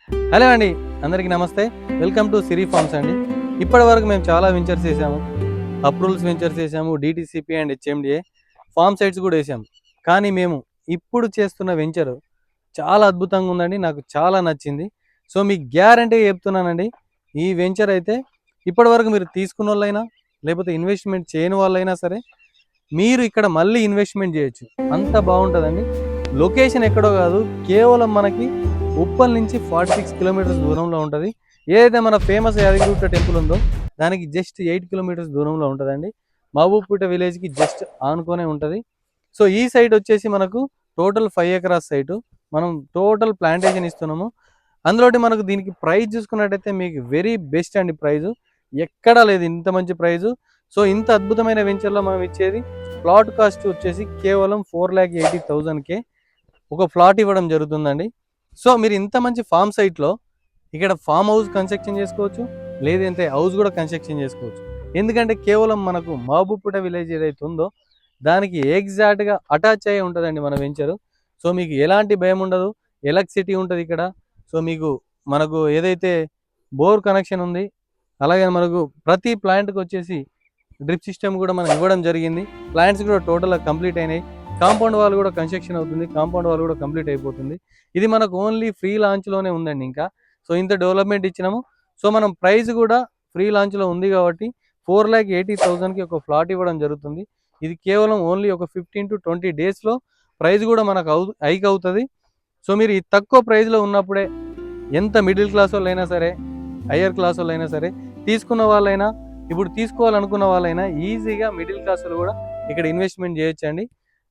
Hello అండి, అందరికీ నమస్తే. వెల్కమ్ టు సిరి ఫార్మ్స్ అండి. ఇప్పటివరకు మేము చాలా వెంచర్స్ చేసాము. అప్రూవల్స్ వెంచర్స్ చేసాము, DTCP and HMDA farm sites కూడా వేసాము. కానీ మేము ఇప్పుడు చేస్తున్న వెంచర్ చాలా అద్భుతంగా ఉందండి. నాకు చాలా నచ్చింది. సో మీకు గ్యారంటీ చెప్తున్నానండి, ఈ వెంచర్ అయితే ఇప్పటివరకు మీరు తీసుకున్న వాళ్ళైనా లేకపోతే ఇన్వెస్ట్మెంట్ చేయని వాళ్ళైనా సరే మీరు ఇక్కడ మళ్ళీ ఇన్వెస్ట్మెంట్ చేయొచ్చు. అంత బాగుంటుందండి. లొకేషన్ ఎక్కడో కాదు, కేవలం మనకి ఉప్పల్ నుంచి 46 కిలోమీటర్స్ దూరంలో ఉంటుంది. ఏదైతే మన ఫేమస్ యాదగిరిగుట్ట టెంపుల్ ఉందో దానికి జస్ట్ 8 కిలోమీటర్స్ దూరంలో ఉంటుందండి. మహబూబ్పేట విలేజ్కి జస్ట్ ఆనుకొనే ఉంటుంది. సో ఈ సైట్ వచ్చేసి మనకు టోటల్ 5 ఎకరాస్ సైటు. మనం టోటల్ ప్లాంటేషన్ ఇస్తున్నాము. అందులోటి మనకు దీనికి ప్రైస్ చూసుకున్నట్టయితే మీకు వెరీ బెస్ట్ అండి. ప్రైజు ఎక్కడా లేదు ఇంత మంచి ప్రైజు. సో ఇంత అద్భుతమైన వెంచర్లో మనం ఇచ్చేది ప్లాట్ కాస్ట్ వచ్చేసి కేవలం 4,80,000కే ఒక ప్లాట్ ఇవ్వడం జరుగుతుందండి. సో మీరు ఇంత మంచి ఫామ్ సైట్లో ఇక్కడ ఫామ్ హౌస్ కన్స్ట్రక్షన్ చేసుకోవచ్చు, లేదంటే హౌస్ కూడా కన్స్ట్రక్షన్ చేసుకోవచ్చు. ఎందుకంటే కేవలం మనకు మహబూబ్పేట విలేజ్ ఏదైతే ఉందో దానికి ఎగ్జాక్ట్గా అటాచ్ అయ్యి ఉంటుందండి మన వెంచరు. సో మీకు ఎలాంటి భయం ఉండదు, ఎలక్ట్రిసిటీ ఉంటుంది ఇక్కడ. సో మీకు మనకు ఏదైతే బోర్ కనెక్షన్ ఉంది, అలాగే మనకు ప్రతి ప్లాంట్కి వచ్చేసి డ్రిప్ సిస్టమ్ కూడా మనం ఇవ్వడం జరిగింది. ప్లాంట్స్ కూడా టోటల్గా కంప్లీట్ అయినాయి. కాంపౌండ్ వాల్ కూడా కన్స్ట్రక్షన్ అవుతుంది, కాంపౌండ్ వాల్ కూడా కంప్లీట్ అయిపోతుంది. ఇది మనకు ఓన్లీ ఫ్రీ లాంచ్లోనే ఉందండి ఇంకా. సో ఇంత డెవలప్మెంట్ ఇచ్చినాము. సో మనం ప్రైస్ కూడా ఫ్రీ లాంచ్లో ఉంది కాబట్టి 4,80,000కి ఒక ఫ్లాట్ ఇవ్వడం జరుగుతుంది. ఇది కేవలం ఓన్లీ ఒక 15 to 20 డేస్లో ప్రైస్ కూడా మనకు హైక్ అవుతుంది. సో మీరు ఈ తక్కువ ప్రైస్లో ఉన్నప్పుడే ఎంత మిడిల్ క్లాస్ వాళ్ళైనా సరే, హయ్యర్ క్లాస్ వాళ్ళైనా సరే, తీసుకున్న వాళ్ళైనా, ఇప్పుడు తీసుకోవాలనుకున్న వాళ్ళైనా ఈజీగా మిడిల్ క్లాస్ వాళ్ళు కూడా ఇక్కడ ఇన్వెస్ట్మెంట్ చేయొచ్చండి.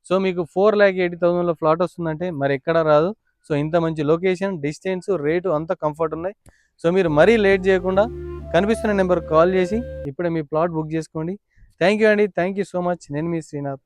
సో మీకు 4,80,000లో ఫ్లాట్ వస్తుందంటే మరి ఎక్కడ రాదు. సో ఇంత మంచి లొకేషన్, డిస్టెన్స్, రేటు అంతా కంఫర్ట్ ఉన్నాయి. సో మీరు మరీ లేట్ చేయకుండా కనిపిస్తున్న నెంబర్కి కాల్ చేసి ఇప్పుడే మీ ప్లాట్ బుక్ చేసుకోండి. థ్యాంక్ యూ అండి. Thank you so much. నేను మీ శ్రీనాథ్.